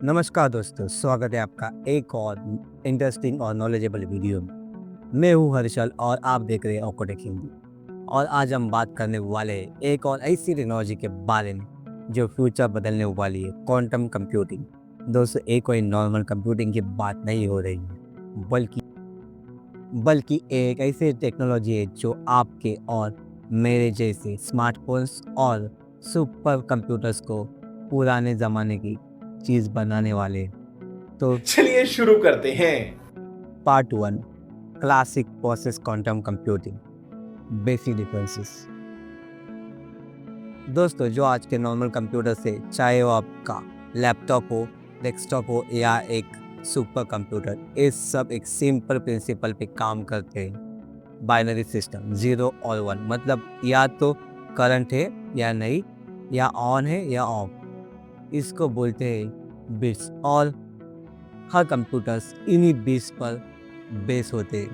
नमस्कार दोस्तों, स्वागत है आपका एक और इंटरेस्टिंग और नॉलेजेबल वीडियो में। मैं हूँ हर्षल और आप देख रहे हैं ऑकोटेक हिंदी। और आज हम बात करने वाले हैं एक और ऐसी टेक्नोलॉजी के बारे में जो फ्यूचर बदलने वाली है, क्वांटम कंप्यूटिंग। दोस्तों, एक कोई नॉर्मल कंप्यूटिंग की बात नहीं हो रही है, बल्कि एक ऐसी टेक्नोलॉजी है जो आपके और मेरे जैसे स्मार्टफोन्स और सुपर कंप्यूटर्स को पुराने ज़माने की चीज़ बनाने वाले हैं। तो चलिए शुरू करते हैं। Part 1, classic versus quantum computing, basic differences. दोस्तों, जो आज के नॉर्मल कंप्यूटर से, चाहे वो आपका लैपटॉप हो, डेस्कटॉप हो या एक सुपर कंप्यूटर, ये सब एक सिंपल प्रिंसिपल पे काम करते हैं। बाइनरी सिस्टम, 0 और 1, मतलब या तो करंट है या नहीं, या ऑन है या ऑफ। इसको बोलते हैं बिट्स, और हर कंप्यूटर्स इन्हीं बिट्स पर बेस होते हैं।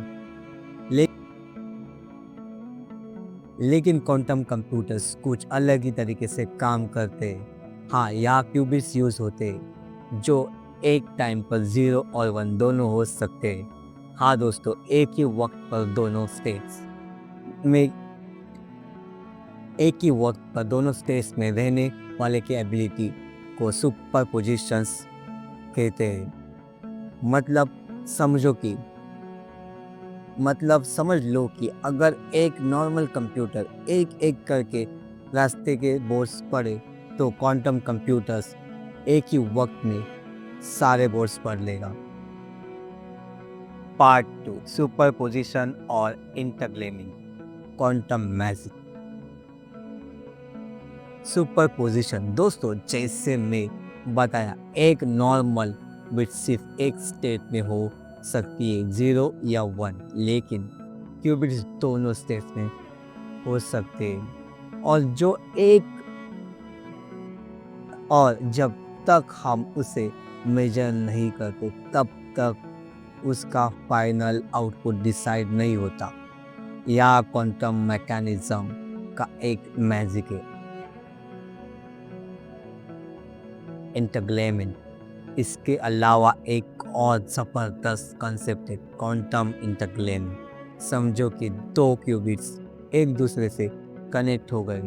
लेकिन क्वांटम कंप्यूटर्स कुछ अलग ही तरीके से काम करते हैं। हाँ, यहाँ क्यूबिट्स यूज होते हैं जो एक टाइम पर 0 और 1 दोनों हो सकते हैं। हाँ दोस्तों, एक ही वक्त पर दोनों स्टेट्स में रहने वाले की एबिलिटी को सुपर पोजिशंस कहते हैं। समझ लो कि अगर एक नॉर्मल कंप्यूटर एक एक करके रास्ते के बोर्ड्स पढ़े, तो क्वांटम कंप्यूटर्स एक ही वक्त में सारे बोर्ड्स पढ़ लेगा। पार्ट 2, सुपरपोजिशन और इंटरलेमिंग, क्वांटम मैजिक। सुपरपोजिशन दोस्तों, जैसे मैं बताया, एक नॉर्मल बिट सिर्फ एक स्टेट में हो सकती है, 0 या 1, लेकिन क्यूबिट्स दोनों स्टेट्स में हो सकते हैं। और जब तक हम उसे मेजर नहीं करते, तब तक उसका फाइनल आउटपुट डिसाइड नहीं होता। यह क्वांटम मैकेनिज्म का एक मैजिक है। इंटरग्लेमेंट, इसके अलावा एक और ज़बरदस्त कंसेप्ट है क्वांटम इंटरग्लेमेंट। समझो कि दो क्यूबिट्स एक दूसरे से कनेक्ट हो गए,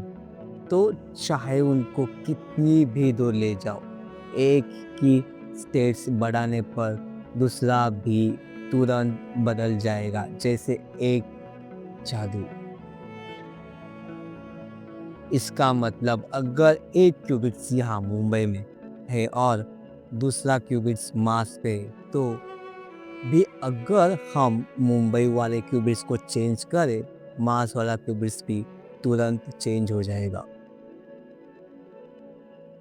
तो चाहे उनको कितनी भी दूर ले जाओ, एक की स्टेट्स बढ़ाने पर दूसरा भी तुरंत बदल जाएगा, जैसे एक जादू। इसका मतलब अगर एक क्यूबिट्स यहाँ मुंबई में है और दूसरा क्यूबिट्स मार्स पे, तो भी अगर हम मुंबई वाले क्यूबिट्स को चेंज करें, मार्स वाला क्यूबिट्स भी तुरंत चेंज हो जाएगा।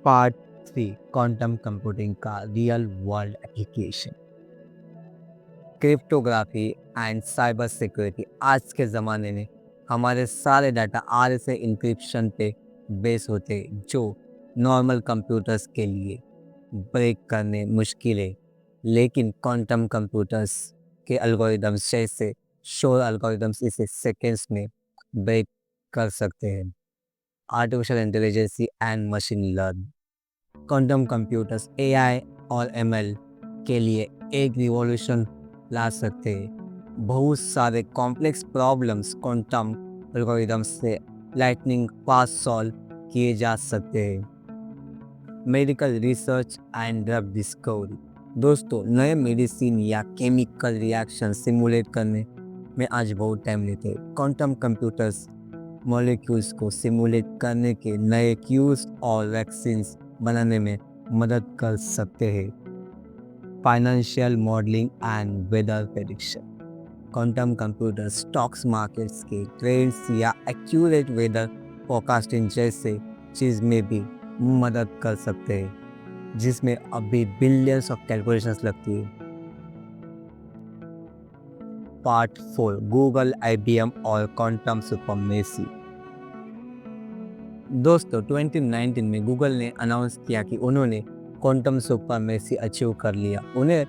पार्ट 3, क्वांटम कंप्यूटिंग का real world application, cryptography and cyber security. आज के ज़माने में हमारे सारे डाटा RSA इंक्रिप्शन पे बेस होते हैं, जो नॉर्मल कंप्यूटर्स के लिए ब्रेक करने मुश्किल है। लेकिन क्वांटम कंप्यूटर्स के एल्गोरिदम्स जैसे शोर एल्गोरिदम्स इसे सेकेंड्स में ब्रेक कर सकते हैं। Artificial intelligence and machine learning, quantum computers AI और ML के लिए एक रिवॉल्यूशन ला सकते हैं। बहुत सारे कॉम्प्लेक्स प्रॉब्लम्स क्वांटम एल्गोरिदम्स से लाइटनिंग फास्ट सॉल्व किए जा सकते हैं। Medical research and drug discovery, दोस्तों, नए मेडिसिन या केमिकल रिएक्शन सिमुलेट करने में आज बहुत टाइम लेते हैं। क्वांटम कंप्यूटर्स मॉलिक्यूल्स को सिमुलेट करने के नए क्यूज और वैक्सीन्स बनाने में मदद कर सकते हैं। Financial modelling and weather prediction, quantum computer stocks markets के ट्रेंड्स या एक्यूरेट वेदर फोरकास्टिंग जैसे चीज़ में भी मदद कर सकते हैं, जिसमें अभी बिलियंस ऑफ कैलकुलेशंस लगती है। पार्ट 4, गूगल, IBM और क्वांटम सुपरमेसी। दोस्तों, 2019 में गूगल ने अनाउंस किया कि उन्होंने क्वांटम सुपरमेसी अचीव कर लिया। उन्हें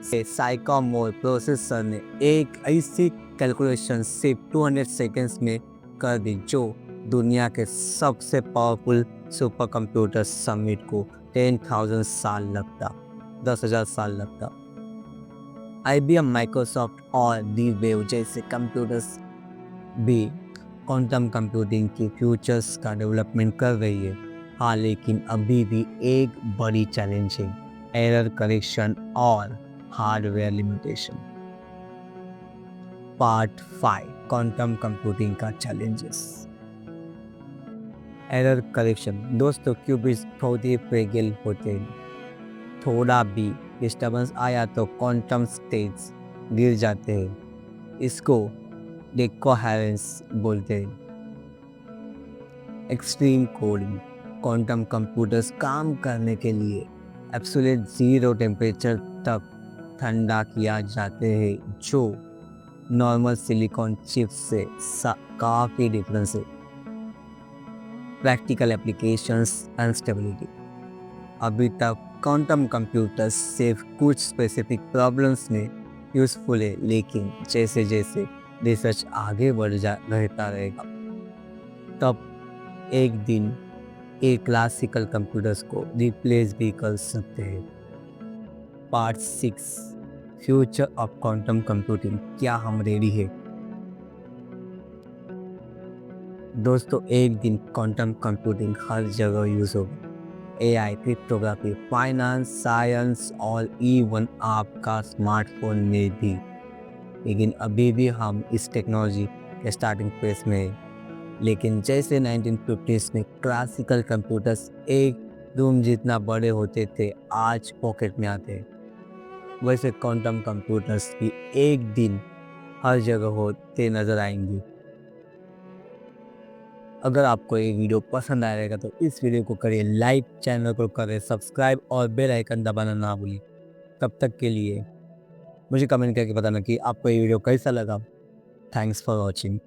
साइकोमोर प्रोसेसर ने एक ऐसी कैलकुलेशन सिर्फ 200 सेकेंड्स में कर दी, जो दुनिया के सबसे पावरफुल सुपर कंप्यूटर समिट को 10,000 साल लगता। 10,000 साल लगता। IBM, माइक्रोसॉफ्ट और डी वेव जैसे कंप्यूटर्स भी क्वांटम कंप्यूटिंग के फ्यूचर्स का डेवलपमेंट कर रही है। हाँ, लेकिन अभी भी एक बड़ी चैलेंज है, एरर करेक्शन और hardware limitation. Part 5, quantum computing का चैलेंजेस। Error correction. दोस्तों, क्यूबिट्स बहुत ही फ्रेगिल होते हैं। थोड़ा भी डिस्टर्बेंस आया तो क्वांटम स्टेट्स गिर जाते हैं। इसको डिकोहेरेंस बोलते हैं। Extreme coding. क्वांटम कंप्यूटर्स काम करने के लिए एब्सोल्यूट जीरो टेम्परेचर तक ठंडा किया जाते हैं, जो नॉर्मल सिलिकॉन चिप्स से काफ़ी डिफरेंस है। Practical applications and stability. अभी तक क्वांटम कंप्यूटर्स सिर्फ कुछ स्पेसिफिक प्रॉब्लम्स में यूज़फुल है, लेकिन जैसे जैसे रिसर्च आगे रहता रहेगा, तब एक दिन ये क्लासिकल कंप्यूटर्स को रिप्लेस भी कर सकते हैं। Part 6, future of quantum computing. क्या हम रेडी है? दोस्तों, एक दिन क्वांटम कंप्यूटिंग हर जगह यूज़ होगा। AI, क्रिप्टोग्राफी, फाइनेंस, साइंस और इवन आपका स्मार्टफोन में भी। लेकिन अभी भी हम इस टेक्नोलॉजी के स्टार्टिंग फेज में हैं। लेकिन जैसे 1950s में क्लासिकल कंप्यूटर्स एक रूम जितना बड़े होते थे, आज पॉकेट में आते हैं, वैसे क्वांटम कंप्यूटर्स भी एक दिन हर जगह होते नजर आएंगे। अगर आपको ये वीडियो पसंद आएगा तो इस वीडियो को करिए लाइक, चैनल को करें सब्सक्राइब और बेल आइकन दबाना ना भूलिए। तब तक के लिए मुझे कमेंट करके बताना कि आपको ये वीडियो कैसा लगा। Thanks for watching.